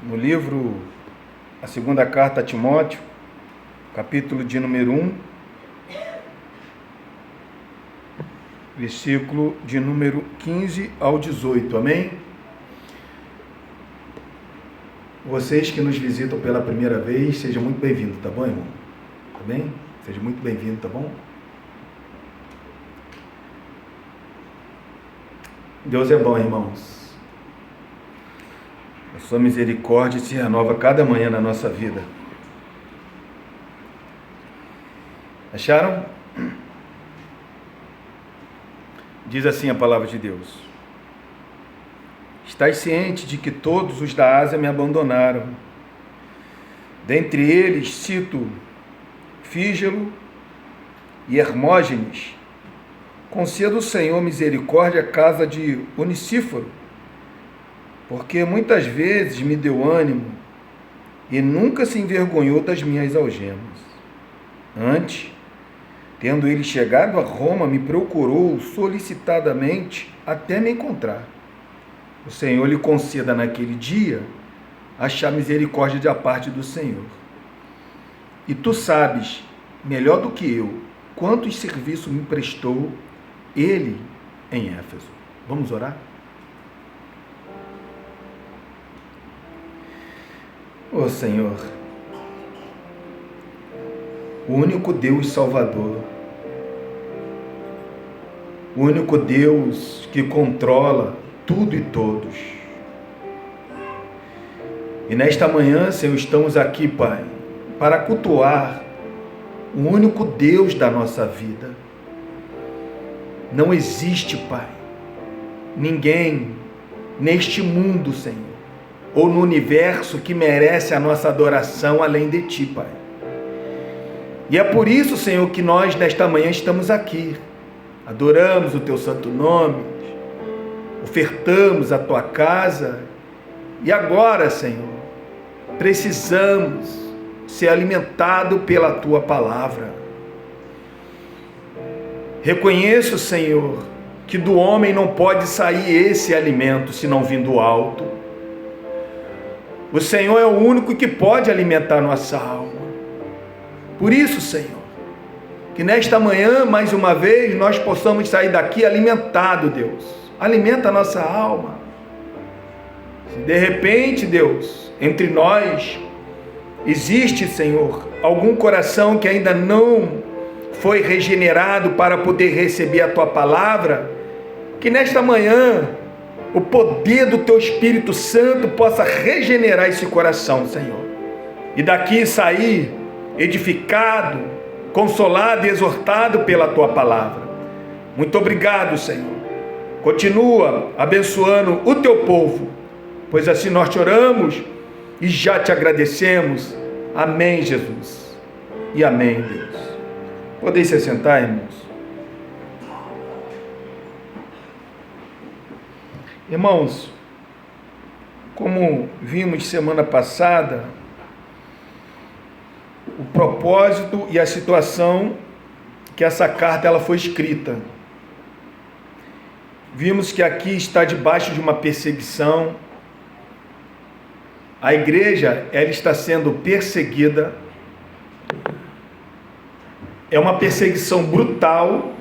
no livro, a segunda carta a Timóteo, capítulo de número 1, versículo de número 15 ao 18, amém? Vocês que nos visitam pela primeira vez, sejam muito bem-vindos, tá bom, irmão? Tá bem? Seja muito bem-vindo, tá bom? Deus é bom, irmãos. A sua misericórdia se renova cada manhã na nossa vida. Acharam? Diz assim a palavra de Deus: Estais ciente de que todos os da Ásia me abandonaram. Dentre eles cito Fígelo e Hermógenes. Conceda o Senhor misericórdia à casa de Onesíforo, porque muitas vezes me deu ânimo e nunca se envergonhou das minhas algemas. Antes, tendo ele chegado a Roma, me procurou solicitadamente até me encontrar. O Senhor lhe conceda naquele dia achar misericórdia da parte do Senhor. E tu sabes, melhor do que eu, quantos serviços me prestou ele em Éfeso. Vamos orar? Ó Senhor, o único Deus Salvador, o único Deus que controla tudo e todos. E nesta manhã, Senhor, estamos aqui, Pai, para cultuar o único Deus da nossa vida. Não existe, Pai, ninguém neste mundo, Senhor, ou no universo que merece a nossa adoração além de Ti, Pai. E é por isso, Senhor, que nós nesta manhã estamos aqui. Adoramos o Teu santo nome, ofertamos a Tua casa e agora, Senhor, precisamos ser alimentados pela Tua palavra. Reconheço, Senhor, que do homem não pode sair esse alimento se não vir do alto. O Senhor é o único que pode alimentar nossa alma. Por isso, Senhor, que nesta manhã, mais uma vez, nós possamos sair daqui alimentado, Deus. Alimenta a nossa alma. Se de repente, Deus, entre nós, existe, Senhor, algum coração que ainda não foi regenerado para poder receber a Tua palavra, que nesta manhã o poder do Teu Espírito Santo possa regenerar esse coração, Senhor, e daqui sair edificado, consolado e exortado pela Tua palavra. Muito obrigado, Senhor. Continua abençoando o Teu povo, pois assim nós te oramos e já te agradecemos. Amém, Jesus. E amém, Deus. Podem se sentar, irmãos. Irmãos, como vimos semana passada, o propósito e a situação que essa carta ela foi escrita. Vimos que aqui está debaixo de uma perseguição. A igreja, ela está sendo perseguida. É uma perseguição brutal,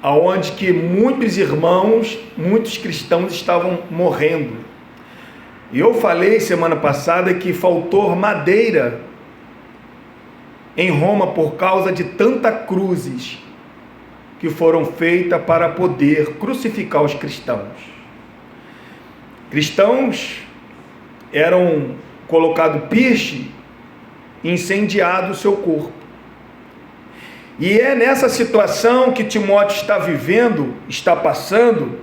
aonde que muitos irmãos, muitos cristãos estavam morrendo. E eu falei semana passada que faltou madeira em Roma por causa de tantas cruzes que foram feitas para poder crucificar os cristãos. Cristãos eram colocados piche e incendiado o seu corpo. E é nessa situação que Timóteo está vivendo, está passando,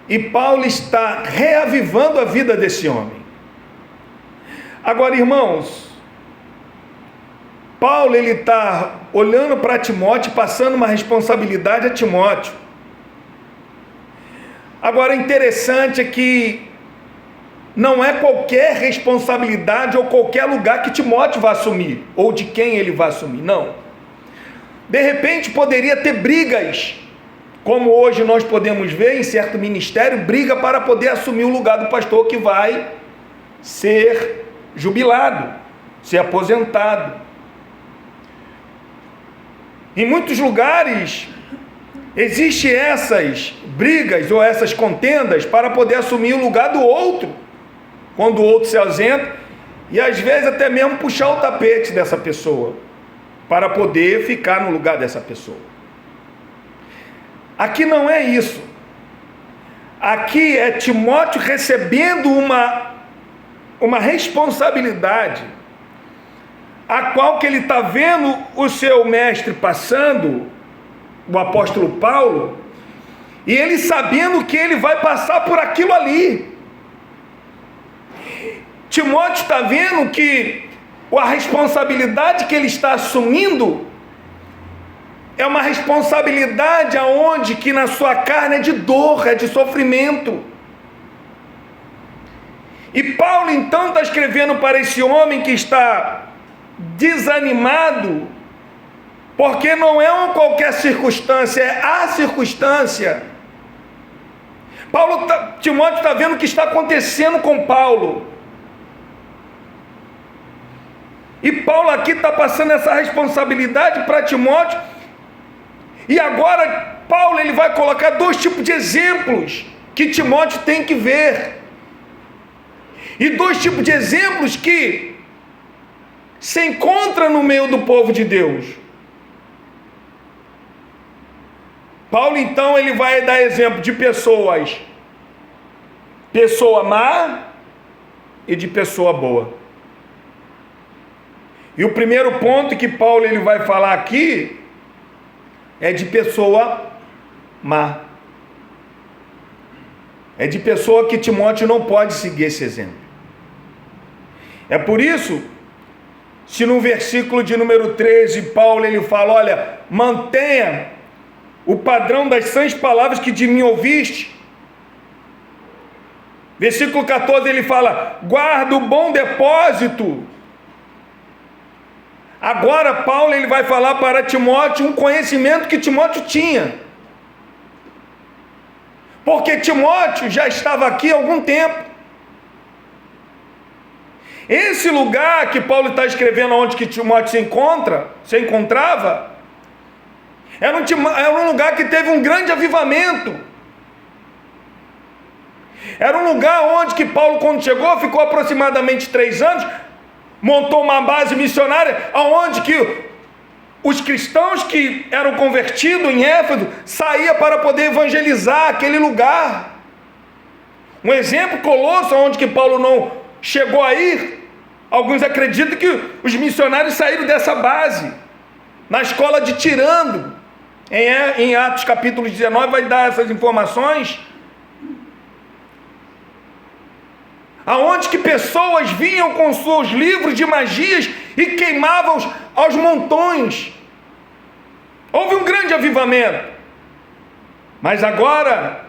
e Paulo está reavivando a vida desse homem. Agora, irmãos, Paulo ele está olhando para Timóteo, passando uma responsabilidade a Timóteo. Agora, interessante é que não é qualquer responsabilidade ou qualquer lugar que Timóteo vai assumir, ou de quem ele vai assumir, não. De repente poderia ter brigas, como hoje nós podemos ver em certo ministério, briga para poder assumir o lugar do pastor que vai ser jubilado, ser aposentado. Em muitos lugares existem essas brigas ou essas contendas para poder assumir o lugar do outro, quando o outro se ausenta, e às vezes até mesmo puxar o tapete dessa pessoa, para poder ficar no lugar dessa pessoa. Aqui não é isso. Aqui é Timóteo recebendo uma responsabilidade, a qual que ele está vendo o seu mestre passando, o apóstolo Paulo, e ele sabendo que ele vai passar por aquilo ali. Timóteo está vendo que a responsabilidade que ele está assumindo é uma responsabilidade aonde que na sua carne é de dor, é de sofrimento. E Paulo então está escrevendo para esse homem que está desanimado, porque não é uma qualquer circunstância, é a circunstância. Timóteo está vendo o que está acontecendo com Paulo. E Paulo aqui está passando essa responsabilidade para Timóteo. E agora Paulo ele vai colocar dois tipos de exemplos que Timóteo tem que ver. E dois tipos de exemplos que se encontram no meio do povo de Deus. Paulo então ele vai dar exemplo de pessoa má e de pessoa boa. E o primeiro ponto que Paulo ele vai falar aqui é de pessoa má. É de pessoa que Timóteo não pode seguir esse exemplo. É por isso, se no versículo de número 13, Paulo ele fala, olha, mantenha o padrão das sãs palavras que de mim ouviste. Versículo 14 ele fala, guarda o bom depósito. Agora Paulo ele vai falar para Timóteo um conhecimento que Timóteo tinha. Porque Timóteo já estava aqui há algum tempo. Esse lugar que Paulo está escrevendo onde que Timóteo se encontrava, era um lugar que teve um grande avivamento. Era um lugar onde que Paulo, quando chegou, ficou aproximadamente 3 anos, montou uma base missionária, onde que os cristãos que eram convertidos em Éfeso saíam para poder evangelizar aquele lugar. Um exemplo, Colosso, onde que Paulo não chegou a ir. Alguns acreditam que os missionários saíram dessa base, na escola de Tirano. Em Atos capítulo 19 vai dar essas informações. Aonde que pessoas vinham com seus livros de magias e queimavam aos montões. Houve um grande avivamento. Mas agora,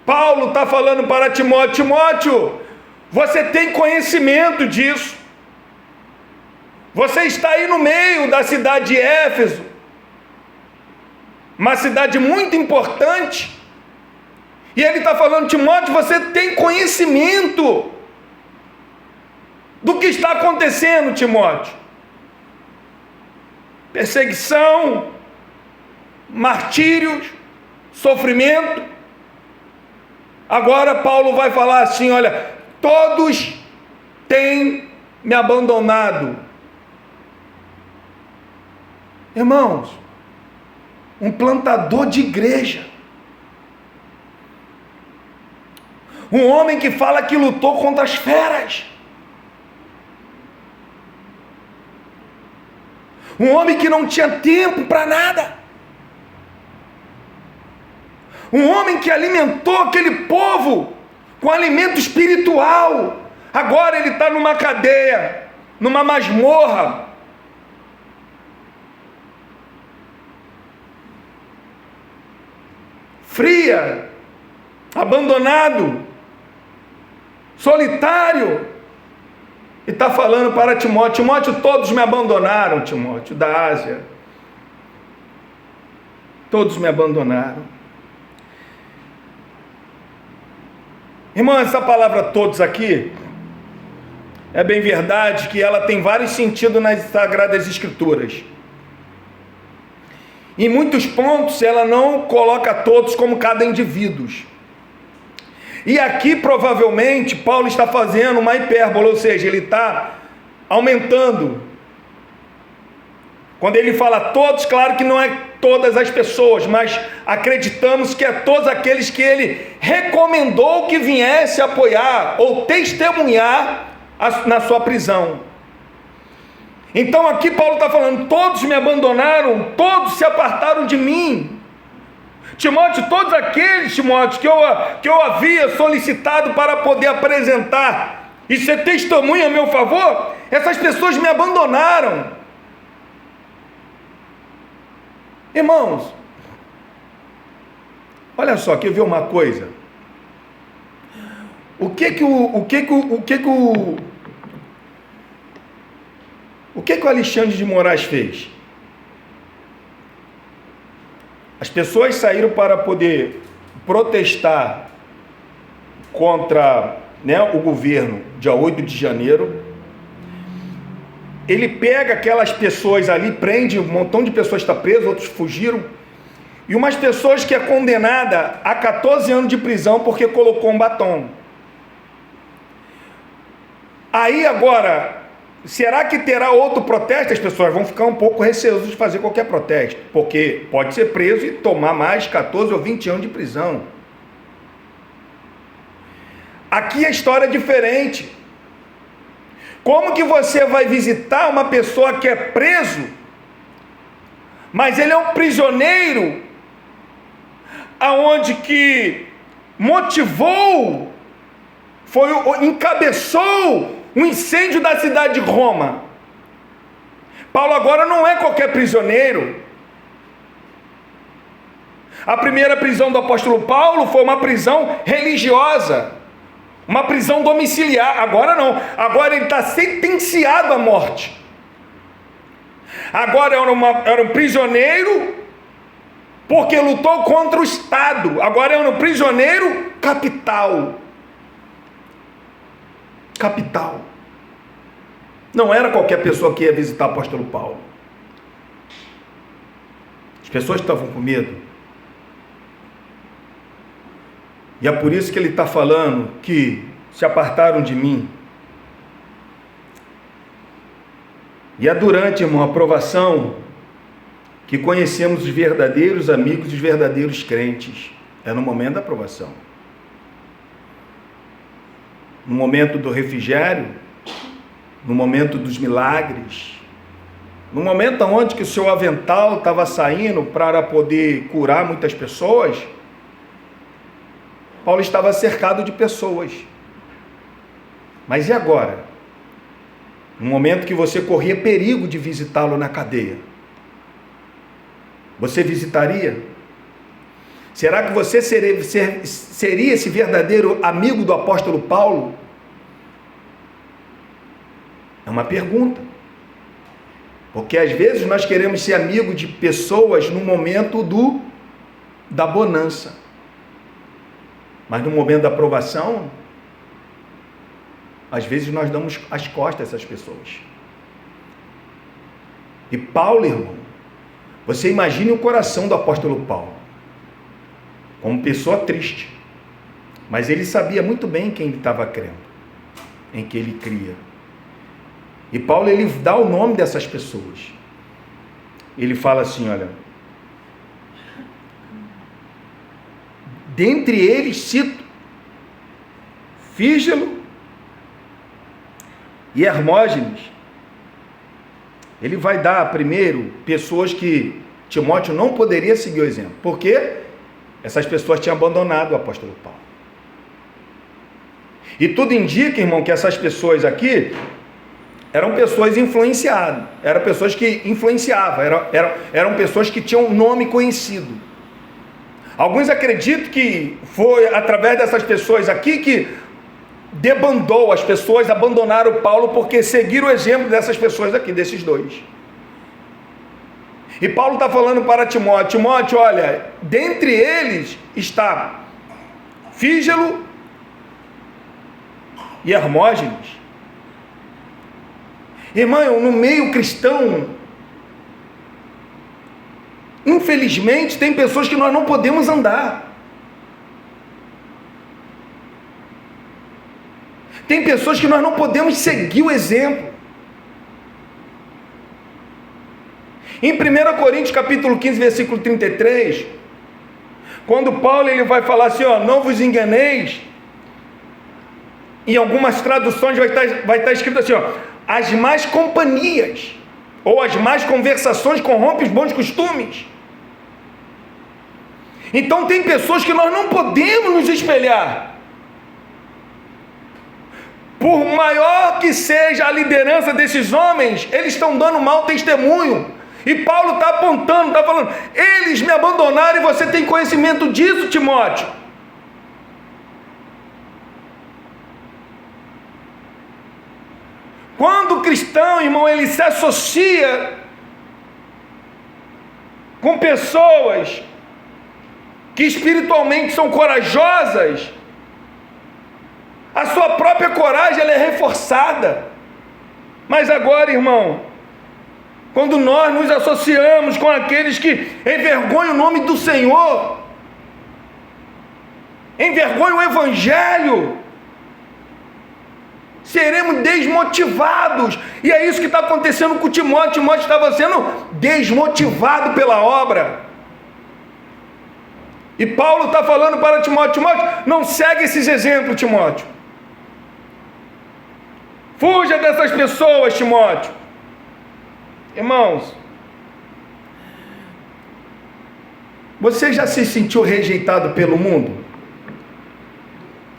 Paulo está falando para Timóteo, Timóteo, você tem conhecimento disso. Você está aí no meio da cidade de Éfeso, uma cidade muito importante. E ele está falando, Timóteo, você tem conhecimento do que está acontecendo, Timóteo. Perseguição, martírios, sofrimento. Agora Paulo vai falar assim, olha, todos têm me abandonado. Irmãos, um plantador de igreja, um homem que fala que lutou contra as feras, um homem que não tinha tempo para nada, um homem que alimentou aquele povo com alimento espiritual. Agora ele está numa cadeia, numa masmorra, fria, abandonado, solitário, e está falando para Timóteo, Timóteo, todos me abandonaram, Timóteo, da Ásia, todos me abandonaram. Irmão, essa palavra todos aqui É bem verdade que ela tem vários sentidos nas Sagradas Escrituras. Em muitos pontos ela não coloca todos como cada indivíduo. E aqui provavelmente Paulo está fazendo uma hipérbole, ou seja, ele está aumentando. Quando ele fala todos, claro que não é todas as pessoas, mas acreditamos que é todos aqueles que ele recomendou que viesse apoiar ou testemunhar na sua prisão. Então aqui Paulo está falando, todos me abandonaram, todos se apartaram de mim. Timóteo, todos aqueles, Timóteo, que eu havia solicitado para poder apresentar e ser testemunha a meu favor, essas pessoas me abandonaram. Irmãos, olha só, quer ver uma coisa? O que o Alexandre de Moraes fez? As pessoas saíram para poder protestar contra, o governo, dia 8 de janeiro. Ele pega aquelas pessoas ali, prende, um montão de pessoas está preso, outros fugiram. E umas pessoas que é condenada a 14 anos de prisão porque colocou um batom. Aí agora, será que terá outro protesto? As pessoas vão ficar um pouco receosas de fazer qualquer protesto, porque pode ser preso e tomar mais 14 ou 20 anos de prisão. Aqui a história é diferente. Como que você vai visitar uma pessoa que é preso, mas ele é um prisioneiro, aonde que motivou, encabeçou o incêndio da cidade de Roma? Paulo agora não é qualquer prisioneiro. A primeira prisão do apóstolo Paulo foi uma prisão religiosa, uma prisão domiciliar. Agora não, agora ele está sentenciado à morte. Agora era um prisioneiro porque lutou contra o Estado. Agora era um prisioneiro capital. Não era qualquer pessoa que ia visitar o apóstolo Paulo. As pessoas estavam com medo. E é por isso que ele está falando que se apartaram de mim. E é durante, irmão, a provação que conhecemos os verdadeiros amigos e os verdadeiros crentes. É no momento da provação. No momento do refrigério, no momento dos milagres, no momento onde que o seu avental estava saindo para poder curar muitas pessoas, Paulo estava cercado de pessoas. Mas e agora? No momento que você corria perigo de visitá-lo na cadeia, você visitaria? Será que você seria esse verdadeiro amigo do apóstolo Paulo? É uma pergunta. Porque às vezes nós queremos ser amigo de pessoas no momento da bonança. Mas no momento da provação, às vezes nós damos as costas a essas pessoas. E Paulo, irmão, você imagine o coração do apóstolo Paulo, como pessoa triste, mas ele sabia muito bem quem ele estava crendo, em que ele cria. E Paulo, ele dá o nome dessas pessoas. Ele fala assim, olha, dentre eles cito Fígelo e Hermógenes. Ele vai dar primeiro pessoas que Timóteo não poderia seguir o exemplo, porque essas pessoas tinham abandonado o apóstolo Paulo. E tudo indica, irmão, que essas pessoas aqui eram pessoas influenciadas, eram pessoas que influenciavam, eram pessoas que tinham um nome conhecido. Alguns acreditam que foi através dessas pessoas aqui que debandou, as pessoas abandonaram Paulo porque seguiram o exemplo dessas pessoas aqui, desses dois. E Paulo está falando para Timóteo, Timóteo, olha, dentre eles está Fígelo e Hermógenes. Irmão, no meio cristão, infelizmente, tem pessoas que nós não podemos andar. Tem pessoas que nós não podemos seguir o exemplo. Em 1 Coríntios capítulo 15, versículo 33, quando Paulo ele vai falar assim, ó, não vos enganeis, em algumas traduções vai estar escrito assim, ó, as más companhias, ou as más conversações corrompem os bons costumes. Então tem pessoas que nós não podemos nos espelhar. Por maior que seja a liderança desses homens, eles estão dando mau testemunho. E Paulo está apontando, está falando, eles me abandonaram e você tem conhecimento disso, Timóteo. Quando o cristão, irmão, ele se associa com pessoas que espiritualmente são corajosas, a sua própria coragem ela é reforçada. Mas agora, irmão, quando nós nos associamos com aqueles que envergonham o nome do Senhor, envergonham o Evangelho, seremos desmotivados. E é isso que está acontecendo com Timóteo. Timóteo estava sendo desmotivado pela obra. E Paulo está falando para Timóteo, Timóteo, não segue esses exemplos, Timóteo. Fuja dessas pessoas, Timóteo. Irmãos, você já se sentiu rejeitado pelo mundo?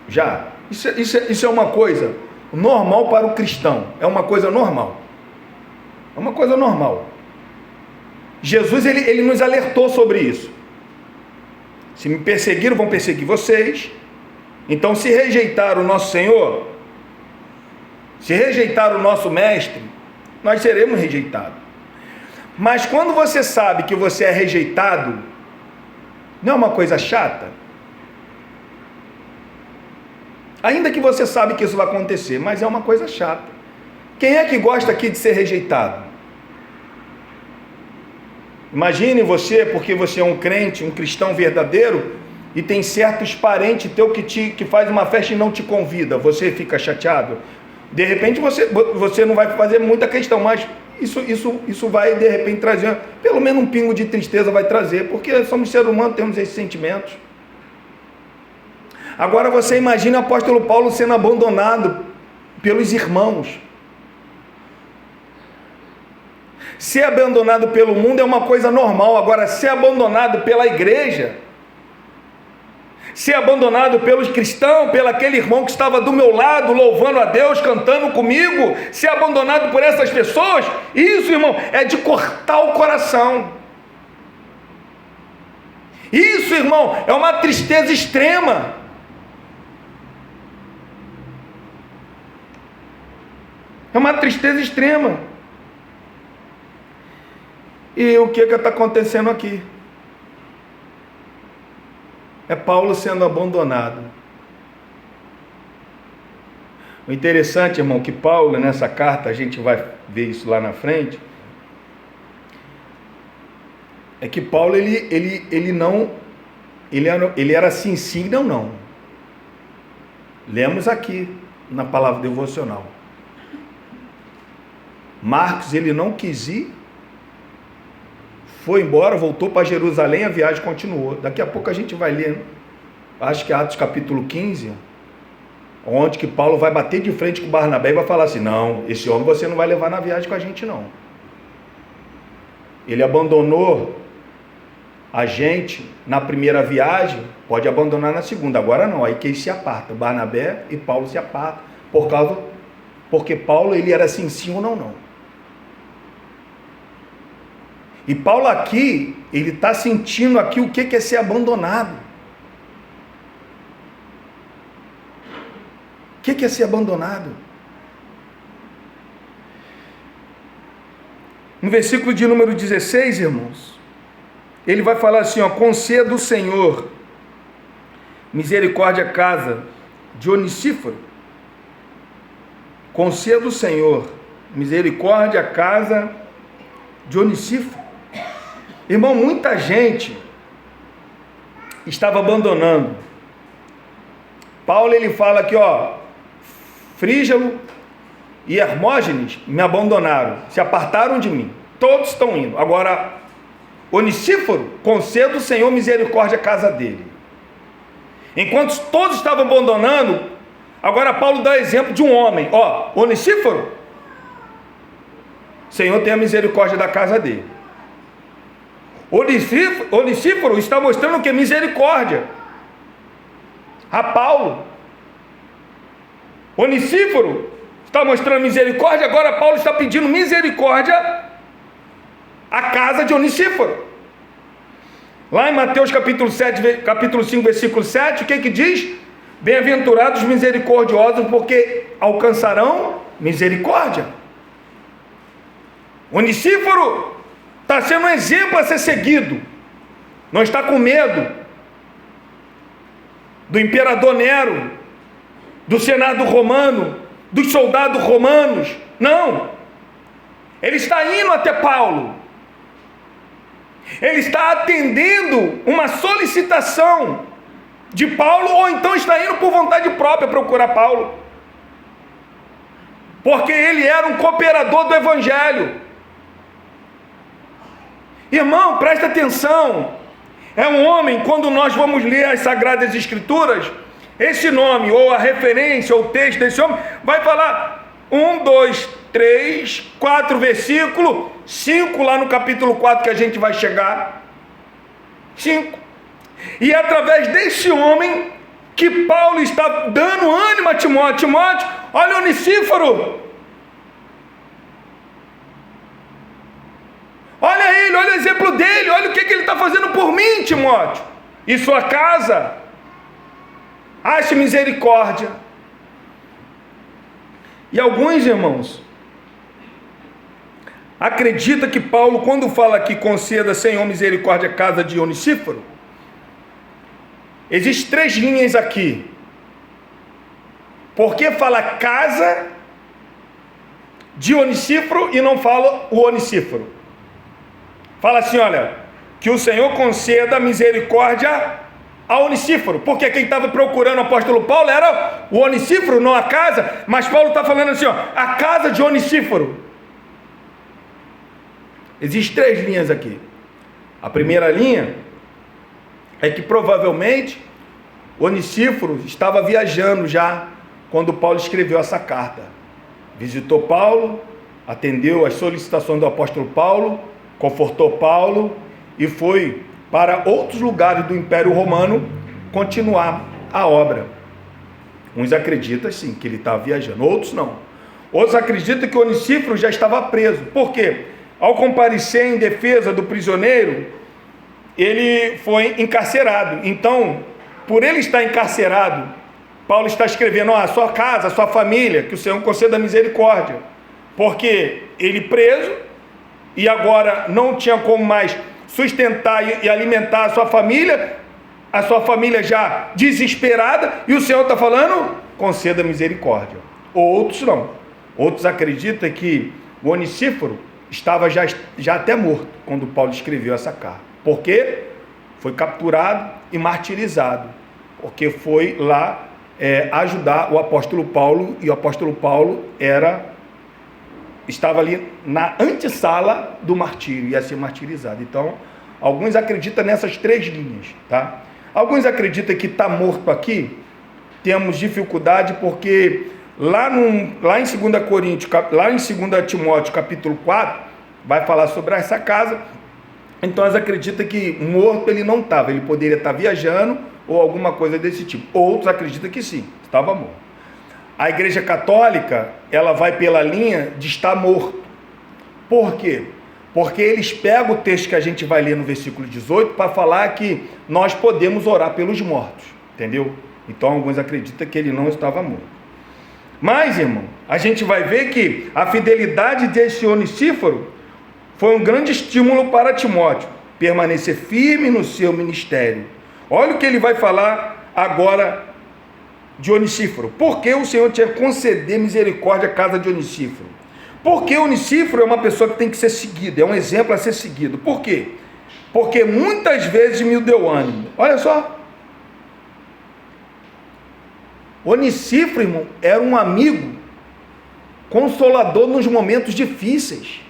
Já. Isso é uma coisa normal para o cristão. É uma coisa normal. É uma coisa normal. Jesus, ele nos alertou sobre isso. Se me perseguiram, vão perseguir vocês. Então, se rejeitar o nosso Senhor, se rejeitar o nosso Mestre, nós seremos rejeitados. Mas quando você sabe que você é rejeitado, não é uma coisa chata? Ainda que você sabe que isso vai acontecer, mas é uma coisa chata. Quem é que gosta aqui de ser rejeitado? Imagine você, porque você é um crente, um cristão verdadeiro, e tem certos parentes teu que faz uma festa e não te convida, você fica chateado? De repente você não vai fazer muita questão, mas isso vai de repente trazer, pelo menos um pingo de tristeza vai trazer, porque somos seres humanos, temos esses sentimentos. Agora você imagina o apóstolo Paulo sendo abandonado pelos irmãos. Ser abandonado pelo mundo é uma coisa normal, agora ser abandonado pela igreja, ser abandonado pelos cristãos, pelo aquele irmão que estava do meu lado, louvando a Deus, cantando comigo, ser abandonado por essas pessoas, isso, irmão, é de cortar o coração. Isso, irmão, é uma tristeza extrema. É uma tristeza extrema. E o que está acontecendo aqui? É Paulo sendo abandonado. O interessante, irmão, que Paulo, nessa carta, a gente vai ver isso lá na frente, é que Paulo, ele era sim, sim, não, não. Lemos aqui na palavra devocional. Marcos, ele não quis ir, foi embora, voltou para Jerusalém, a viagem continuou. Daqui a pouco a gente vai ler, acho que é Atos capítulo 15, onde que Paulo vai bater de frente com Barnabé e vai falar assim, não, esse homem você não vai levar na viagem com a gente não. Ele abandonou a gente na primeira viagem, pode abandonar na segunda, agora não, aí que eles se apartam, Barnabé e Paulo se apartam, porque Paulo ele era assim, sim ou não, não. E Paulo aqui, ele está sentindo aqui o que é ser abandonado. O que é ser abandonado? No versículo de número 16, irmãos, ele vai falar assim, ó, conceda o Senhor misericórdia à casa de Onesíforo. Conceda o Senhor misericórdia à casa de Onesíforo. Irmão, muita gente estava abandonando. Paulo, ele fala aqui, Frígelo e Hermógenes me abandonaram, se apartaram de mim, todos estão indo. Agora, Onesíforo, conceda o Senhor misericórdia à casa dele. Enquanto todos estavam abandonando, agora Paulo dá exemplo de um homem, Onesíforo, Senhor tenha misericórdia da casa dele. Onesíforo está mostrando o que? Misericórdia a Paulo. Onesíforo está mostrando misericórdia, agora Paulo está pedindo misericórdia à casa de Onesíforo. Lá em Mateus capítulo 5, versículo 7, o que diz? Bem-aventurados os misericordiosos, porque alcançarão misericórdia. Onesíforo está sendo um exemplo a ser seguido. Não está com medo do imperador Nero, do Senado romano, dos soldados romanos. Não. Ele está indo até Paulo. Ele está atendendo uma solicitação de Paulo, ou então está indo por vontade própria procurar Paulo, porque ele era um cooperador do Evangelho. Irmão, presta atenção, é um homem, quando nós vamos ler as Sagradas Escrituras, esse nome, ou a referência, ou o texto desse homem, vai falar 1, 2, 3, 4 versículos, 5 lá no capítulo 4 que a gente vai chegar, 5, e é através desse homem que Paulo está dando ânimo a Timóteo. Timóteo, olha Onesíforo, olha ele, olha o exemplo dele, olha o que ele está fazendo por mim, Timóteo, e sua casa, ache misericórdia. E alguns irmãos acredita que Paulo, quando fala que conceda, Senhor, misericórdia à casa de Onesíforo, existem 3 linhas aqui. Por que fala casa de Onesíforo e não fala o Onesíforo? Fala assim, olha, que o Senhor conceda misericórdia a Onesíforo, porque quem estava procurando o apóstolo Paulo era o Onesíforo, não a casa, mas Paulo está falando assim, a casa de Onesíforo. Existem 3 linhas aqui. A primeira linha é que provavelmente Onesíforo estava viajando já quando Paulo escreveu essa carta. Visitou Paulo, atendeu às solicitações do apóstolo Paulo, confortou Paulo e foi para outros lugares do Império Romano continuar a obra. Uns acreditam sim que ele estava viajando, outros não. Outros acreditam que Onesíforo já estava preso. Por quê? Ao comparecer em defesa do prisioneiro, ele foi encarcerado. Então, por ele estar encarcerado, Paulo está escrevendo, a sua casa, a sua família, que o Senhor conceda misericórdia. Porque ele preso, e agora não tinha como mais sustentar e alimentar a sua família já desesperada, e o Senhor está falando, conceda misericórdia. Outros não. Outros acreditam que o Onesíforo estava já até morto quando Paulo escreveu essa carta. Por quê? Foi capturado e martirizado, porque foi lá ajudar o apóstolo Paulo, e o apóstolo Paulo estava ali na antessala do martírio, ia ser martirizado. Então, alguns acreditam nessas 3 linhas, tá? Alguns acreditam que está morto aqui. Temos dificuldade porque lá em 2 Timóteo capítulo 4, vai falar sobre essa casa. Então eles acreditam que morto ele não estava, ele poderia estar viajando ou alguma coisa desse tipo. Outros acreditam que sim, estava morto. A Igreja Católica, ela vai pela linha de estar morto. Por quê? Porque eles pegam o texto que a gente vai ler no versículo 18 para falar que nós podemos orar pelos mortos, entendeu? Então alguns acreditam que ele não estava morto. Mas, irmão, a gente vai ver que a fidelidade desse Onesíforo foi um grande estímulo para Timóteo permanecer firme no seu ministério. Olha o que ele vai falar agora de Onesíforo. Por que o Senhor tinha que conceder misericórdia à casa de Onesíforo? Porque Onesíforo é uma pessoa que tem que ser seguida, é um exemplo a ser seguido. Por quê? Porque muitas vezes me deu ânimo. Olha só. Onesíforo, irmão, era um amigo consolador nos momentos difíceis.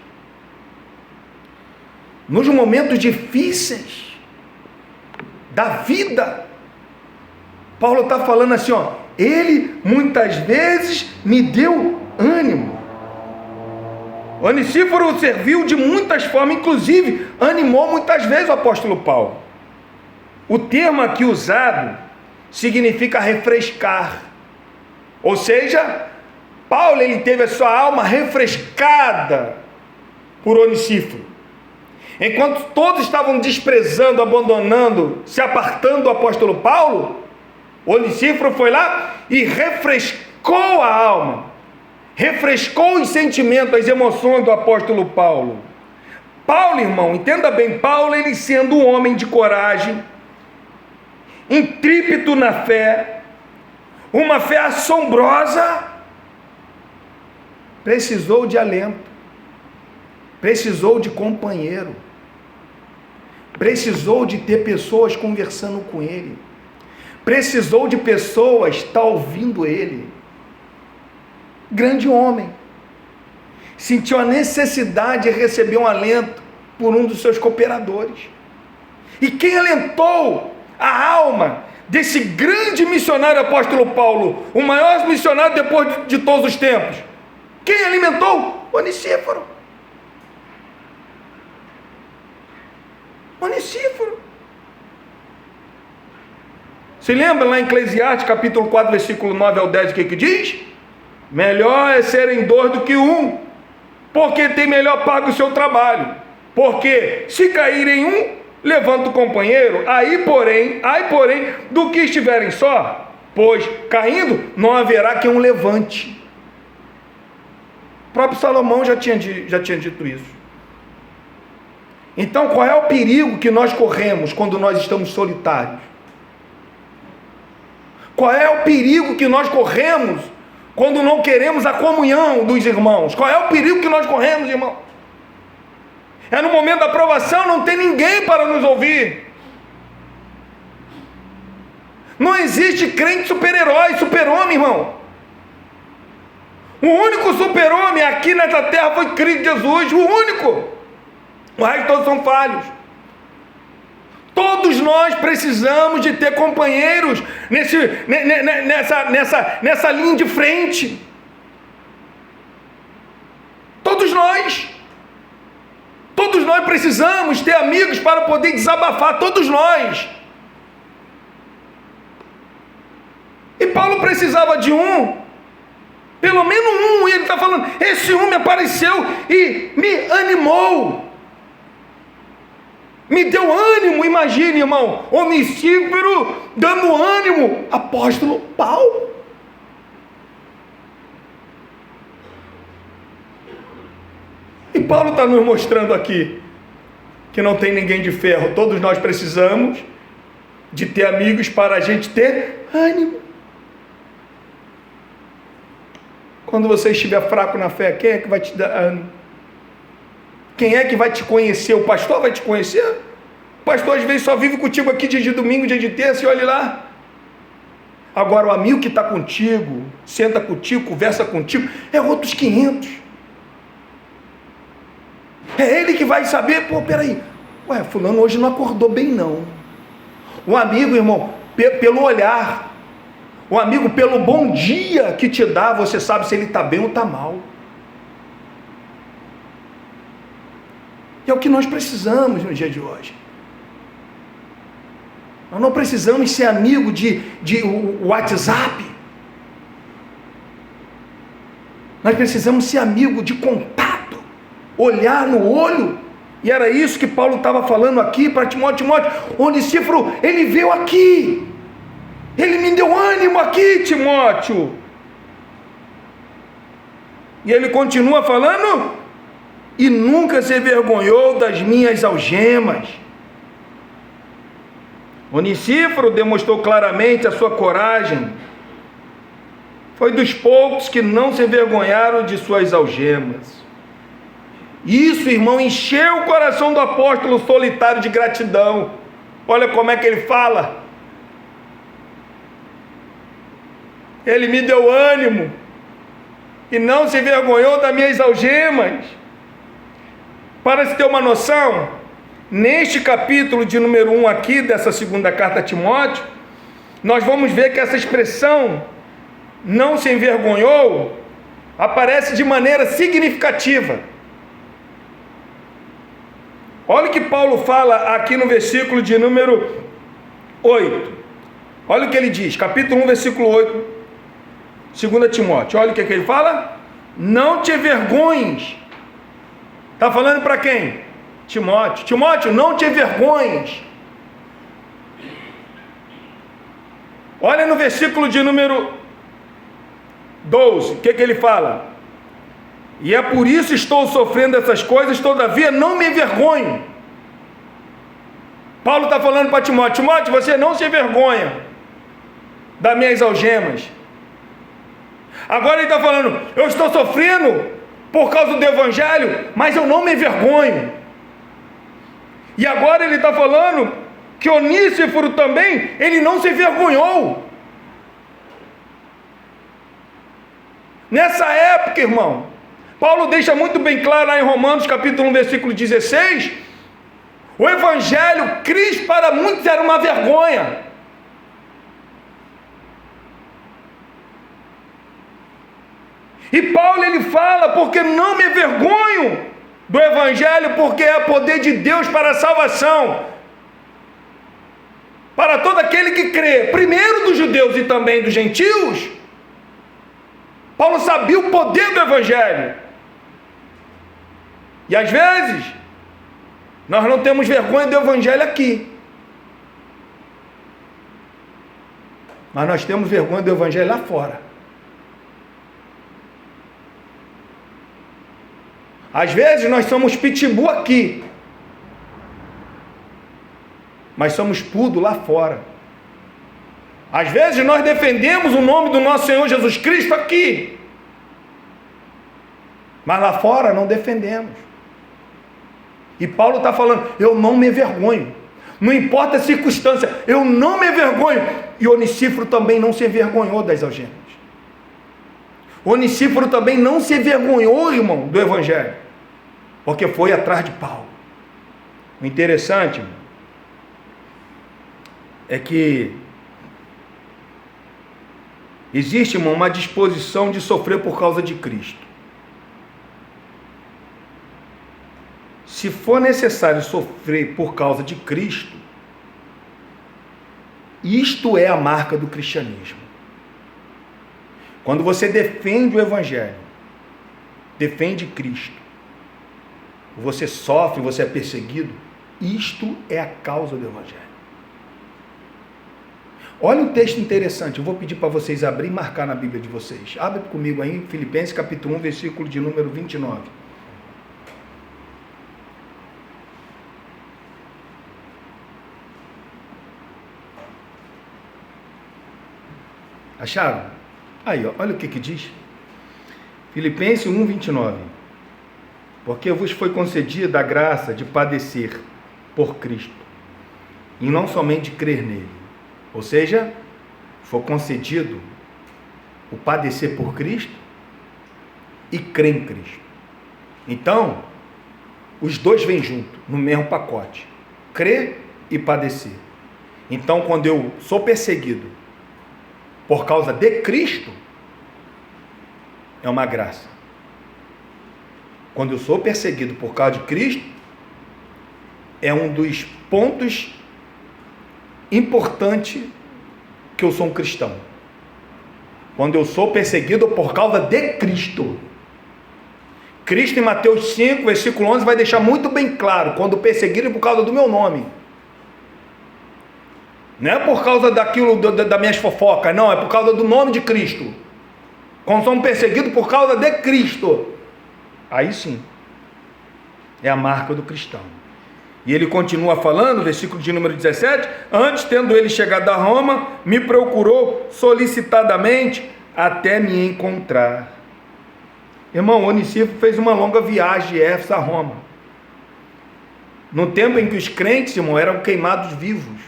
Nos momentos difíceis da vida. Paulo está falando assim, ó, ele muitas vezes me deu ânimo. Onesíforo serviu de muitas formas, inclusive animou muitas vezes o apóstolo Paulo. O termo aqui usado significa refrescar. Ou seja, Paulo ele teve a sua alma refrescada por Onesíforo. Enquanto todos estavam desprezando, abandonando, se apartando do apóstolo Paulo, Onesíforo foi lá e refrescou a alma, refrescou os sentimentos, as emoções do apóstolo Paulo. Paulo, irmão, entenda bem, Paulo, ele sendo um homem de coragem, intrépido na fé, uma fé assombrosa, precisou de alento, precisou de companheiro, precisou de ter pessoas conversando com ele, precisou de pessoas estar ouvindo ele. Grande homem, sentiu a necessidade de receber um alento por um dos seus cooperadores. E quem alentou a alma desse grande missionário apóstolo Paulo, o maior missionário depois de todos os tempos? Quem alimentou? Onesíforo. Onesíforo. Se lembra lá em Eclesiastes capítulo 4, versículo 9 ao 10, o que diz? Melhor é serem dois do que um, porque tem melhor pago o seu trabalho. Porque se caírem um, levanta o companheiro. Aí porém, do que estiverem só, pois caindo, não haverá quem um levante. O próprio Salomão já tinha dito isso. Então, qual é o perigo que nós corremos quando nós estamos solitários? Qual é o perigo que nós corremos quando não queremos a comunhão dos irmãos? Qual é o perigo que nós corremos, irmão? É no momento da provação, não tem ninguém para nos ouvir. Não existe crente super-herói, super-homem, irmão. O único super-homem aqui nessa terra foi Cristo Jesus, o único. O resto todos são falhos. Todos nós precisamos de ter companheiros nessa linha de frente. Todos nós precisamos ter amigos para poder desabafar, todos nós. E Paulo precisava de um, pelo menos um, e ele está falando, esse um me apareceu e me animou. Me deu ânimo, imagine, irmão, Onesíforo dando ânimo, apóstolo Paulo. E Paulo está nos mostrando aqui que não tem ninguém de ferro, todos nós precisamos de ter amigos para a gente ter ânimo. Quando você estiver fraco na fé, quem é que vai te dar ânimo? Quem é que vai te conhecer? O pastor vai te conhecer? O pastor às vezes só vive contigo aqui dia de domingo, dia de terça, e olhe lá. Agora o amigo que está contigo, senta contigo, conversa contigo, é outros 500. É ele que vai saber, peraí, fulano hoje não acordou bem não. O amigo, irmão, pelo olhar, o amigo pelo bom dia que te dá, você sabe se ele está bem ou está mal. E é o que nós precisamos no dia de hoje. Nós não precisamos ser amigo de WhatsApp. Nós precisamos ser amigo de contato, olhar no olho. E era isso que Paulo estava falando aqui para Timóteo. Onesíforo, ele veio aqui. Ele me deu ânimo aqui, Timóteo. E ele continua falando, e nunca se envergonhou das minhas algemas. Onesíforo demonstrou claramente a sua coragem. Foi dos poucos que não se envergonharam de suas algemas. Isso, irmão, encheu o coração do apóstolo solitário de gratidão. Olha como é que ele fala. Ele me deu ânimo e não se envergonhou das minhas algemas. Para se ter uma noção, neste capítulo de número 1 aqui, dessa segunda carta a Timóteo, nós vamos ver que essa expressão, não se envergonhou, aparece de maneira significativa. Olha o que Paulo fala aqui no versículo de número 8. Olha o que ele diz, capítulo 1, versículo 8, 2 Timóteo. Olha o que ele fala. Não te envergonhes. Está falando para quem? Timóteo. Timóteo, não te envergonhes. Olha no versículo de número 12. O que ele fala? E é por isso estou sofrendo essas coisas, todavia não me envergonho. Paulo está falando para Timóteo: Timóteo, você não se envergonha das minhas algemas. Agora ele está falando: eu estou sofrendo por causa do evangelho, mas eu não me envergonho. E agora ele está falando que Onísiforo também, ele não se envergonhou. Nessa época, irmão, Paulo deixa muito bem claro lá em Romanos capítulo 1, versículo 16, o evangelho, Cristo para muitos era uma vergonha. E Paulo ele fala: porque não me envergonho do evangelho, porque é poder de Deus para a salvação, para todo aquele que crê, primeiro dos judeus e também dos gentios. Paulo sabia o poder do evangelho. E às vezes nós não temos vergonha do evangelho aqui, mas nós temos vergonha do evangelho lá fora. Às vezes nós somos pitbull aqui, mas somos pudo lá fora. Às vezes nós defendemos o nome do nosso Senhor Jesus Cristo aqui, mas lá fora não defendemos. E Paulo está falando: eu não me envergonho, não importa a circunstância, eu não me envergonho. E Onísiforo também não se envergonhou das algemas. Onísiforo também não se envergonhou, irmão, do evangelho, porque foi atrás de Paulo. O interessante, irmão, é que existe, irmão, uma disposição de sofrer por causa de Cristo. Se for necessário sofrer por causa de Cristo, isto é a marca do cristianismo. Quando você defende o evangelho, defende Cristo, você sofre, você é perseguido, isto é a causa do evangelho. Olha um texto interessante, eu vou pedir para vocês abrir e marcar na Bíblia de vocês. Abre comigo aí, Filipenses capítulo 1, versículo de número 29. Acharam? Aí, ó, olha o que diz. Filipenses 1, 29. Porque vos foi concedida a graça de padecer por Cristo, e não somente crer nele. Ou seja, foi concedido o padecer por Cristo e crer em Cristo. Então, os dois vêm juntos, no mesmo pacote. Crer e padecer. Então, quando eu sou perseguido por causa de Cristo, é uma graça. Quando eu sou perseguido por causa de Cristo, é um dos pontos importantes que eu sou um cristão. Quando eu sou perseguido por causa de Cristo. Cristo em Mateus 5, versículo 11, vai deixar muito bem claro: quando perseguiram por causa do meu nome. Não é por causa daquilo, das minhas fofocas, não, é por causa do nome de Cristo. Quando somos perseguidos por causa de Cristo, aí sim, é a marca do cristão. E ele continua falando, versículo de número 17: antes, tendo ele chegado a Roma, me procurou solicitadamente até me encontrar. Irmão, Onísiforo fez uma longa viagem de Éfeso a Roma. No tempo em que os crentes, irmão, eram queimados vivos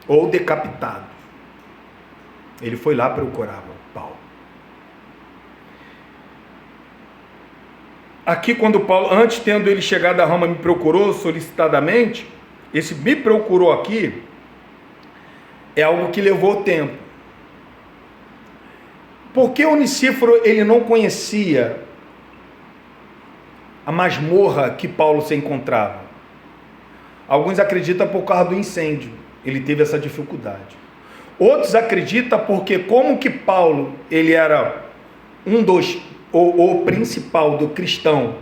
ou decapitados. Ele foi lá procurar Paulo. Aqui, quando Paulo, antes tendo ele chegado a Roma, me procurou solicitadamente, esse me procurou aqui é algo que levou tempo. Porque Onísiforo, ele não conhecia a masmorra que Paulo se encontrava. Alguns acreditam por causa do incêndio, ele teve essa dificuldade. Outros acreditam porque como que Paulo, ele era o principal do cristão,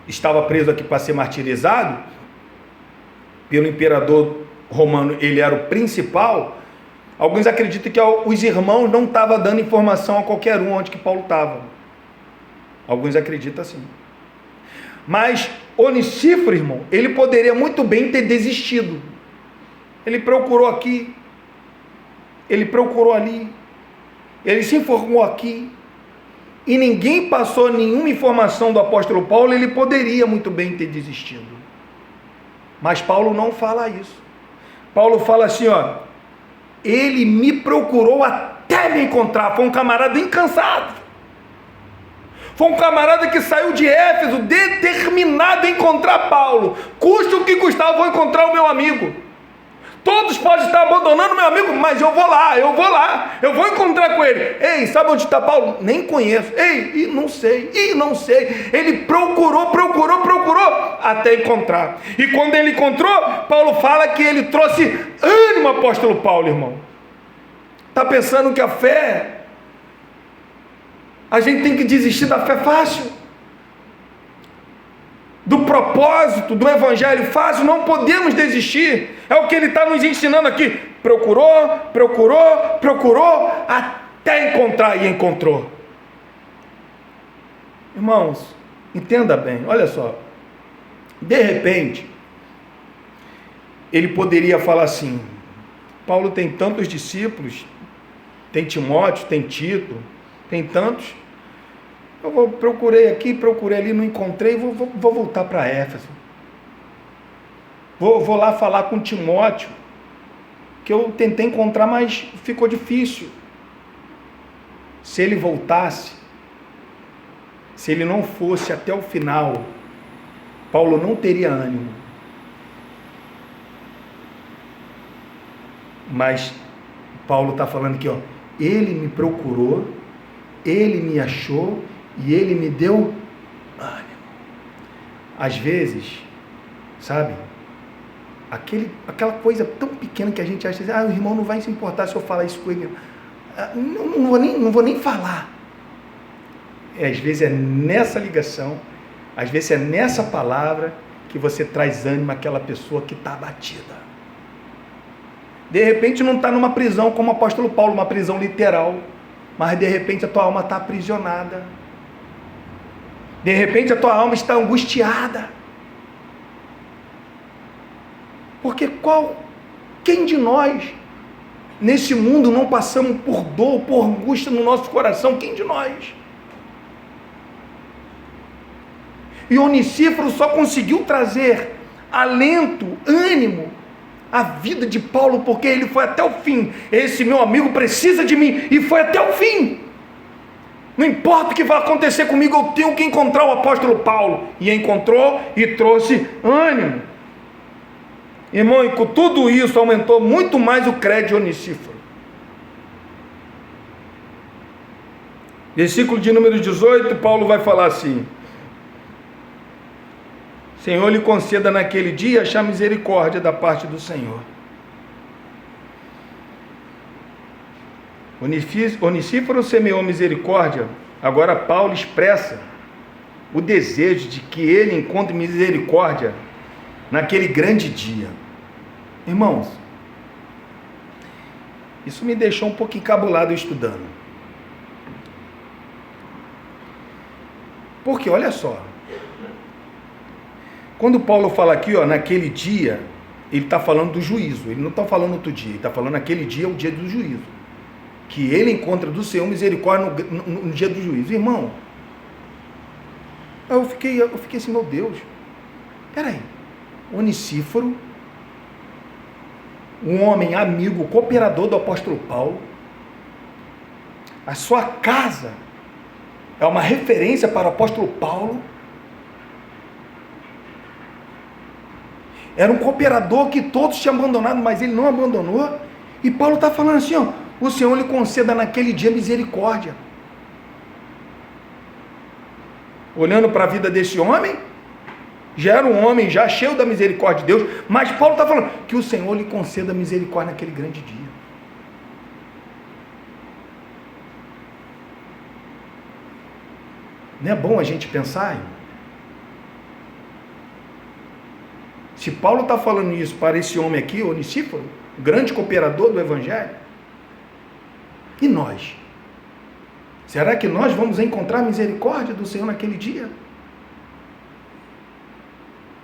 estava preso aqui para ser martirizado, pelo imperador romano, ele era o principal. Alguns acreditam que os irmãos não estavam dando informação a qualquer um onde que Paulo estava. Alguns acreditam assim. Mas Onísiforo, irmão, ele poderia muito bem ter desistido. Ele procurou aqui, ele procurou ali, ele se informou aqui, e ninguém passou nenhuma informação do apóstolo Paulo. Ele poderia muito bem ter desistido. Mas Paulo não fala isso. Paulo fala assim, ó, ele me procurou até me encontrar. Foi um camarada incansável. Foi um camarada que saiu de Éfeso determinado a encontrar Paulo. Custe o que custar, eu vou encontrar o meu amigo. Todos podem estar abandonando meu amigo, mas eu vou lá, eu vou encontrar com ele. Ei, sabe onde está Paulo? Nem conheço. Ei, não sei. Ele procurou, até encontrar. E quando ele encontrou, Paulo fala que ele trouxe ânimo ao apóstolo Paulo, irmão. Está pensando que a fé, a gente tem que desistir da fé fácil? Do propósito, do evangelho fácil? Não podemos desistir. É o que ele está nos ensinando aqui. Procurou, até encontrar, e encontrou. Irmãos, entenda bem, olha só. De repente, ele poderia falar assim: Paulo tem tantos discípulos, tem Timóteo, tem Tito, tem tantos. Eu procurei aqui, procurei ali, não encontrei, vou voltar para Éfeso. Vou lá falar com Timóteo, que eu tentei encontrar, mas ficou difícil. Se ele voltasse, se ele não fosse até o final, Paulo não teria ânimo. Mas Paulo está falando aqui, ó, ele me procurou, ele me achou, e ele me deu ânimo. Às vezes, sabe, aquela coisa tão pequena que a gente acha, o irmão não vai se importar se eu falar isso com ele. Não vou nem falar. Às vezes é nessa ligação, às vezes é nessa palavra que você traz ânimo àquela pessoa que está abatida. De repente não está numa prisão como o apóstolo Paulo, uma prisão literal, mas de repente a tua alma está aprisionada. De repente a tua alma está angustiada. Porque quem de nós, nesse mundo, não passamos por dor, por angústia no nosso coração? Quem de nós? E Onísiforo só conseguiu trazer alento, ânimo à vida de Paulo, porque ele foi até o fim. Esse meu amigo precisa de mim, e foi até o fim. Não importa o que vai acontecer comigo, eu tenho que encontrar o apóstolo Paulo. E encontrou e trouxe ânimo. Irmão, e com tudo isso aumentou muito mais o crédito de Onísiforo. Versículo de número 18, Paulo vai falar assim: Senhor lhe conceda naquele dia achar misericórdia da parte do Senhor. Onísiforo semeou misericórdia. Agora Paulo expressa o desejo de que ele encontre misericórdia naquele grande dia. Irmãos, isso me deixou um pouco encabulado estudando. Porque olha só, quando Paulo fala aqui, ó, naquele dia, ele está falando do juízo. Ele não está falando outro dia, ele está falando naquele dia, o dia do juízo, que ele encontra do Senhor misericórdia no dia do juízo. Irmão, Aí eu fiquei assim, meu Deus, peraí, Onesíforo, um homem amigo, cooperador do apóstolo Paulo, a sua casa é uma referência para o apóstolo Paulo, era um cooperador que todos tinham abandonado, mas ele não abandonou, e Paulo está falando assim, ó, o Senhor lhe conceda naquele dia misericórdia. Olhando para a vida desse homem, já era um homem já cheio da misericórdia de Deus, mas Paulo está falando que o Senhor lhe conceda misericórdia naquele grande dia. Não é bom a gente pensar? Se Paulo está falando isso para esse homem aqui, Onesíforo, grande cooperador do Evangelho, e nós? Será que nós vamos encontrar a misericórdia do Senhor naquele dia?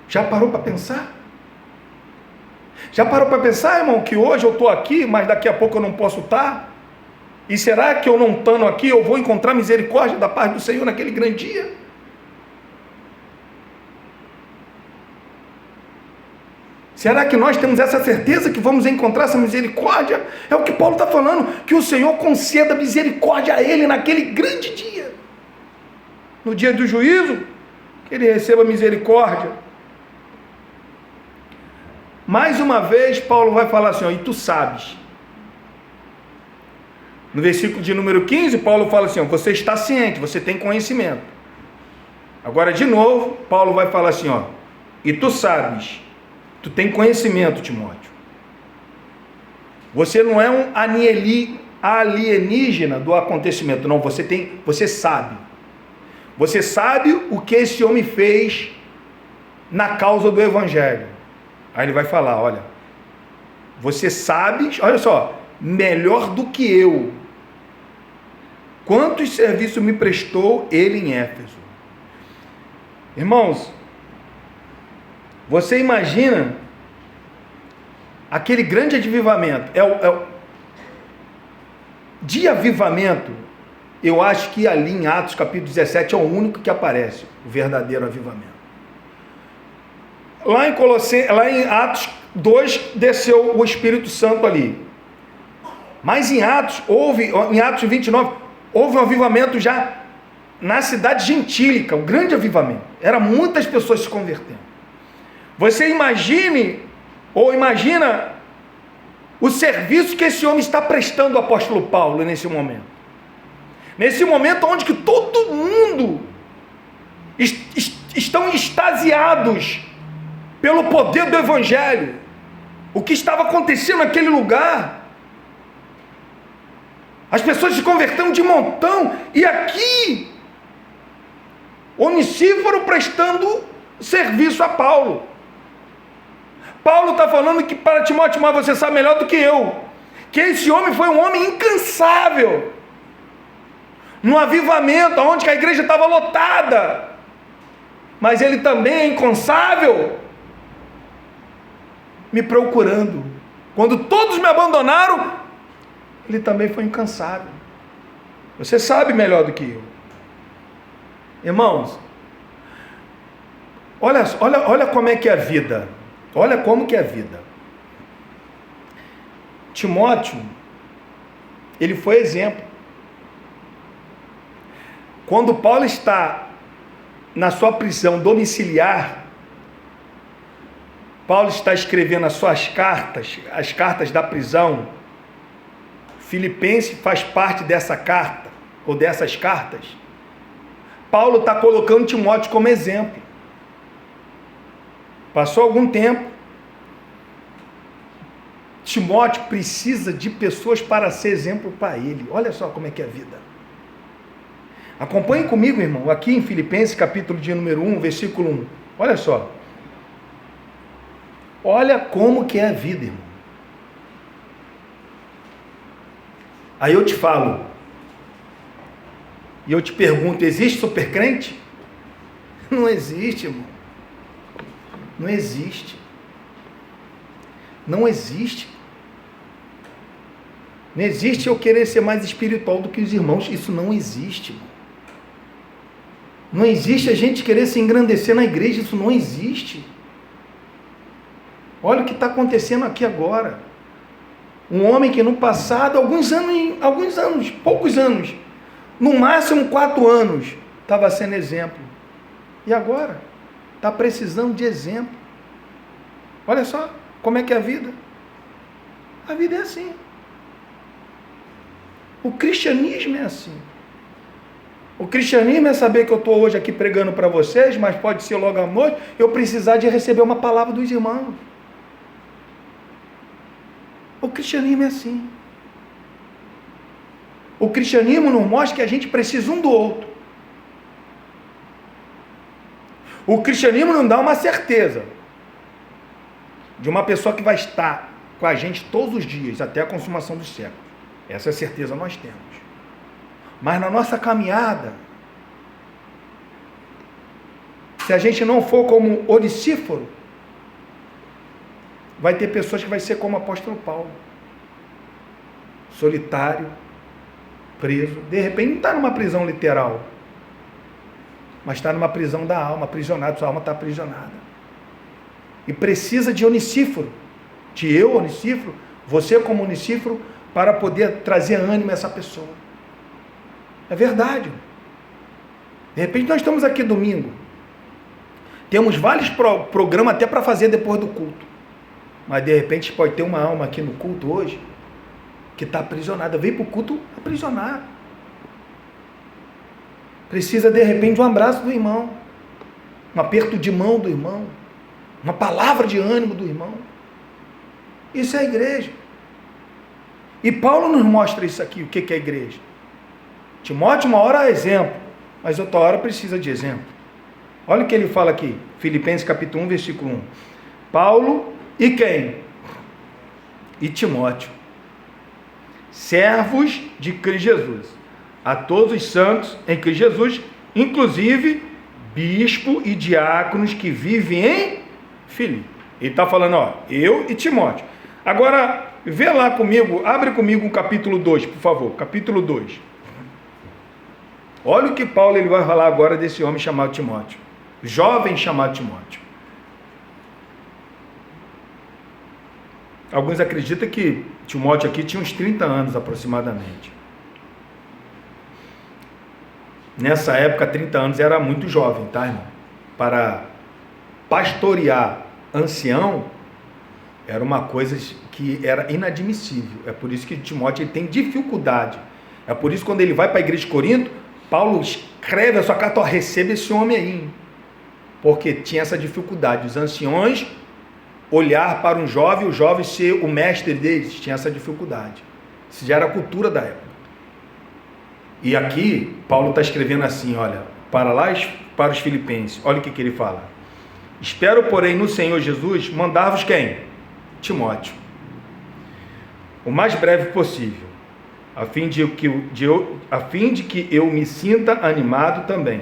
Já parou para pensar? Já parou para pensar, irmão, que hoje eu estou aqui, mas daqui a pouco eu não posso estar? E será que eu não estando aqui, eu vou encontrar misericórdia da paz do Senhor naquele grande dia? Será que nós temos essa certeza que vamos encontrar essa misericórdia? É o que Paulo está falando, que o Senhor conceda misericórdia a ele naquele grande dia. No dia do juízo, que ele receba misericórdia. Mais uma vez, Paulo vai falar assim, ó, e tu sabes. No versículo de número 15, Paulo fala assim, ó, você está ciente, você tem conhecimento. Agora, de novo, Paulo vai falar assim, ó, e tu sabes, tu tem conhecimento, Timóteo. Você não é um alienígena do acontecimento, não, você sabe. Você sabe o que esse homem fez na causa do Evangelho. Aí ele vai falar, olha, você sabe, olha só, melhor do que eu, quantos serviços me prestou ele em Éfeso. Irmãos, você imagina aquele grande avivamento, de avivamento, eu acho que ali em Atos capítulo 17 é o único que aparece, o verdadeiro avivamento. Lá em Atos 2 desceu o Espírito Santo ali. Mas em Atos 29, houve um avivamento já na cidade gentílica, um grande avivamento. Eram muitas pessoas se convertendo. Você imagina o serviço que esse homem está prestando ao apóstolo Paulo nesse momento. Nesse momento onde que todo mundo estão extasiados pelo poder do Evangelho. O que estava acontecendo naquele lugar. As pessoas se convertendo de montão. E aqui, Onesíforo prestando serviço a Paulo. Paulo está falando que para Timóteo, mas você sabe melhor do que eu, que esse homem foi um homem incansável. No avivamento, onde que a igreja estava lotada. Mas ele também é incansável. Me procurando. Quando todos me abandonaram, ele também foi incansável. Você sabe melhor do que eu. Irmãos, olha como é que é a vida. Olha como que é a vida. Timóteo, ele foi exemplo. Quando Paulo está na sua prisão domiciliar, Paulo está escrevendo as suas cartas, as cartas da prisão. Filipenses faz parte dessa carta, ou dessas cartas. Paulo está colocando Timóteo como exemplo. Passou algum tempo, Timóteo precisa de pessoas para ser exemplo para ele. Olha só como é que é a vida. Acompanhe comigo, irmão, aqui em Filipenses, capítulo de número 1, versículo 1. Olha só. Olha como que é a vida, irmão. Aí eu te falo, e eu te pergunto, existe supercrente? Não existe, irmão. Não existe. Não existe. Não existe eu querer ser mais espiritual do que os irmãos. Isso não existe, irmão. Não existe a gente querer se engrandecer na igreja, isso não existe. Olha o que está acontecendo aqui agora. Um homem que no passado, poucos anos, no máximo 4 anos, estava sendo exemplo. E agora? Está precisando de exemplo. Olha só como é que é a vida. A vida é assim. O cristianismo é assim. O cristianismo é saber que eu estou hoje aqui pregando para vocês, mas pode ser logo à noite, eu precisar de receber uma palavra dos irmãos. O cristianismo é assim. O cristianismo nos mostra que a gente precisa um do outro. O cristianismo não dá uma certeza de uma pessoa que vai estar com a gente todos os dias, até a consumação dos séculos. Essa certeza nós temos. Mas na nossa caminhada, se a gente não for como Onesíforo, vai ter pessoas que vai ser como o apóstolo Paulo, solitário, preso. De repente não está numa prisão literal, mas está numa prisão da alma, aprisionado, sua alma está aprisionada. E precisa de Onesíforo, de eu, Onesíforo, você como Onesíforo, para poder trazer ânimo a essa pessoa. É verdade. De repente nós estamos aqui domingo, temos vários programas até para fazer depois do culto, mas de repente pode ter uma alma aqui no culto hoje, que está aprisionada, veio para o culto aprisionar. Precisa de repente de um abraço do irmão, um aperto de mão do irmão, uma palavra de ânimo do irmão. Isso é a igreja. E Paulo nos mostra isso aqui, o que é a igreja. Timóteo uma hora é exemplo, mas outra hora precisa de exemplo. Olha o que ele fala aqui, Filipenses capítulo 1, versículo 1. Paulo e quem? E Timóteo, servos de Cristo Jesus, a todos os santos em Cristo Jesus, inclusive bispo e diáconos que vivem em Filipe. Ele está falando, ó, eu e Timóteo. Agora, vê lá comigo, abre comigo o capítulo 2, por favor, capítulo 2. Olha o que Paulo ele vai falar agora desse homem chamado Timóteo, jovem chamado Timóteo. Alguns acreditam que Timóteo aqui tinha uns 30 anos aproximadamente. Nessa época, 30 anos era muito jovem, tá, irmão? Para pastorear ancião, era uma coisa que era inadmissível. É por isso que Timóteo ele tem dificuldade. É por isso que quando ele vai para a igreja de Corinto, Paulo escreve a sua carta, ó, receba esse homem aí, hein? Porque tinha essa dificuldade. Os anciões olhar para um jovem, o jovem ser o mestre deles, tinha essa dificuldade. Isso já era a cultura da época. E aqui, Paulo está escrevendo assim, olha, para os filipenses, olha o que ele fala. Espero, porém, no Senhor Jesus, mandar-vos quem? Timóteo. O mais breve possível, a fim de que eu me sinta animado também,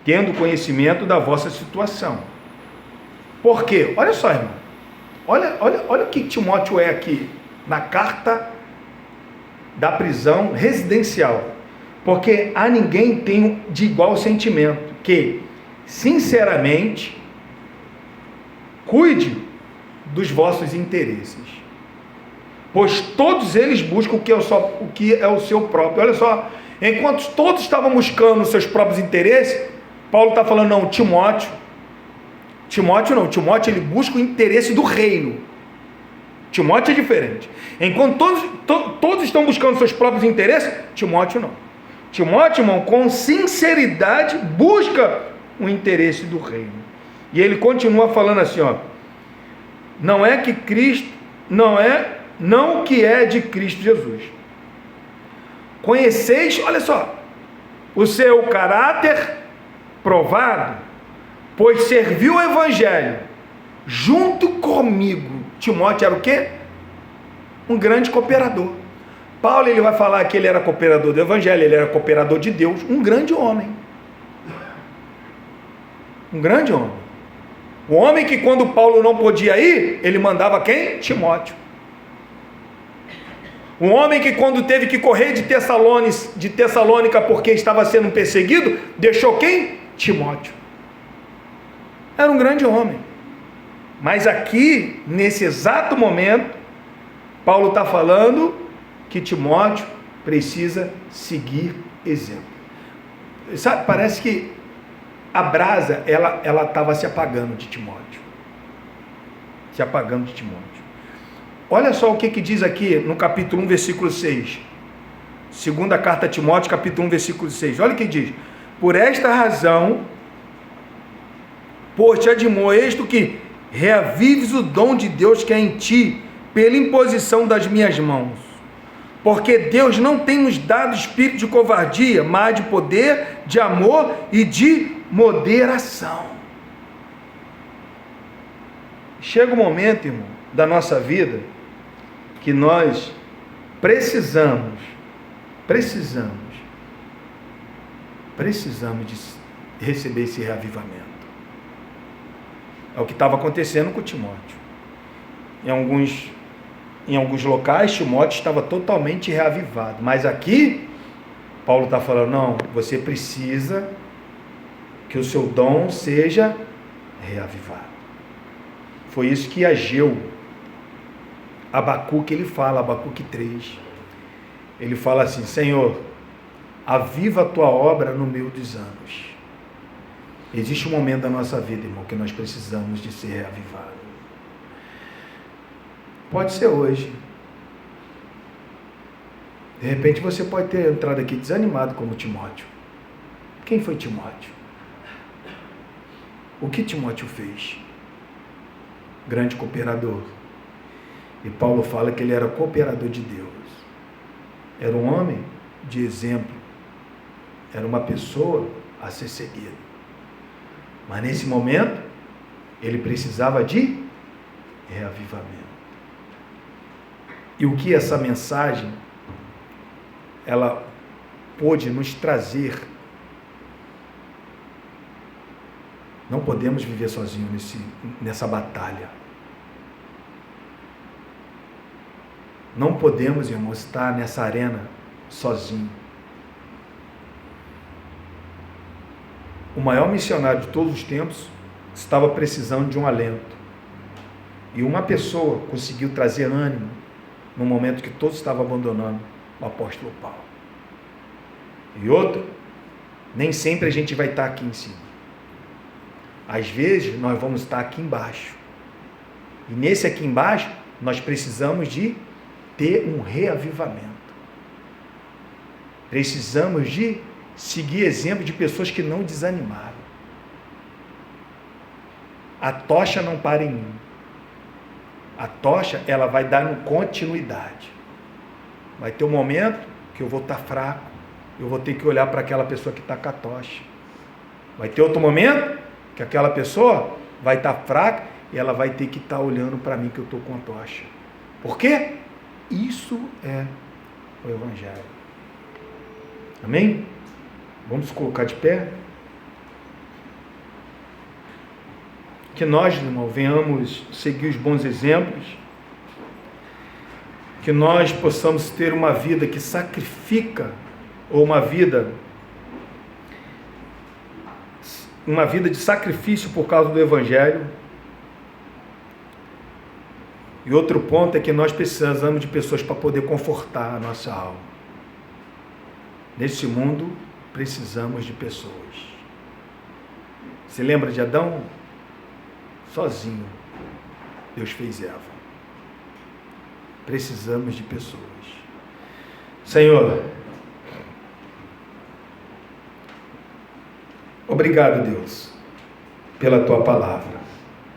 tendo conhecimento da vossa situação. Por quê? Olha só, irmão. Olha o que Timóteo é aqui, na carta da prisão residencial. Porque a ninguém tem de igual sentimento, que, sinceramente, cuide dos vossos interesses. Pois todos eles buscam o que é o seu próprio. Olha só, enquanto todos estavam buscando os seus próprios interesses, Paulo está falando, não, Timóteo ele busca o interesse do reino. Timóteo é diferente. Enquanto todos estão buscando seus próprios interesses, Timóteo não. Timóteo, irmão, com sinceridade, busca o interesse do reino. E ele continua falando assim, ó, não que é de Cristo Jesus. Conheceis, olha só, o seu caráter provado, pois serviu o evangelho junto comigo. Timóteo era o quê? Um grande cooperador. Paulo ele vai falar que ele era cooperador do evangelho, ele era cooperador de Deus, um grande homem. Um grande homem. O homem que quando Paulo não podia ir, ele mandava quem? Timóteo. Um homem que, quando teve que correr de Tessalônica porque estava sendo perseguido, deixou quem? Timóteo. Era um grande homem. Mas aqui, nesse exato momento, Paulo está falando que Timóteo precisa seguir exemplo. Sabe, parece que a brasa, ela estava se apagando de Timóteo. Se apagando de Timóteo. Olha só o que diz aqui no capítulo 1, versículo 6. Segunda carta a Timóteo, capítulo 1, versículo 6. Olha o que diz. Por esta razão, te admoesto que reavives o dom de Deus que é em ti, pela imposição das minhas mãos. Porque Deus não tem nos dado espírito de covardia, mas de poder, de amor e de moderação. Chega um momento, irmão, da nossa vida, que nós precisamos de receber esse reavivamento. É o que estava acontecendo com Timóteo. Em alguns locais, Timóteo estava totalmente reavivado. Mas aqui, Paulo está falando, não, você precisa que o seu dom seja reavivado. Foi isso que Ageu, Abacuque, ele fala, Abacuque 3. Ele fala assim, Senhor, aviva a tua obra no meio dos anos. Existe um momento da nossa vida, irmão, que nós precisamos de ser reavivados. Pode ser hoje. De repente você pode ter entrado aqui desanimado como Timóteo. Quem foi Timóteo? O que Timóteo fez? Grande cooperador. E Paulo fala que ele era cooperador de Deus. Era um homem de exemplo. Era uma pessoa a ser seguida. Mas nesse momento, ele precisava de reavivamento. E o que essa mensagem, ela pôde nos trazer? Não podemos viver sozinhos nessa batalha. Não podemos, irmãos, estar nessa arena sozinho. O maior missionário de todos os tempos estava precisando de um alento. E uma pessoa conseguiu trazer ânimo no momento que todos estavam abandonando o apóstolo Paulo. E outro, nem sempre a gente vai estar aqui em cima. Às vezes nós vamos estar aqui embaixo. E nesse aqui embaixo, nós precisamos de ter um reavivamento. Precisamos de seguir exemplo de pessoas que não desanimaram. A tocha não para em mim. A tocha, ela vai dar continuidade. Vai ter um momento que eu vou estar fraco, eu vou ter que olhar para aquela pessoa que está com a tocha. Vai ter outro momento que aquela pessoa vai estar fraca e ela vai ter que estar olhando para mim que eu estou com a tocha. Por quê? Isso é o Evangelho. Amém? Vamos colocar de pé? Que nós, irmão, venhamos seguir os bons exemplos, que nós possamos ter uma vida que sacrifica, ou uma vida de sacrifício por causa do Evangelho. E outro ponto é que nós precisamos de pessoas para poder confortar a nossa alma. Nesse mundo, precisamos de pessoas. Você lembra de Adão? Sozinho, Deus fez Eva. Precisamos de pessoas. Senhor, obrigado, Deus, pela tua palavra.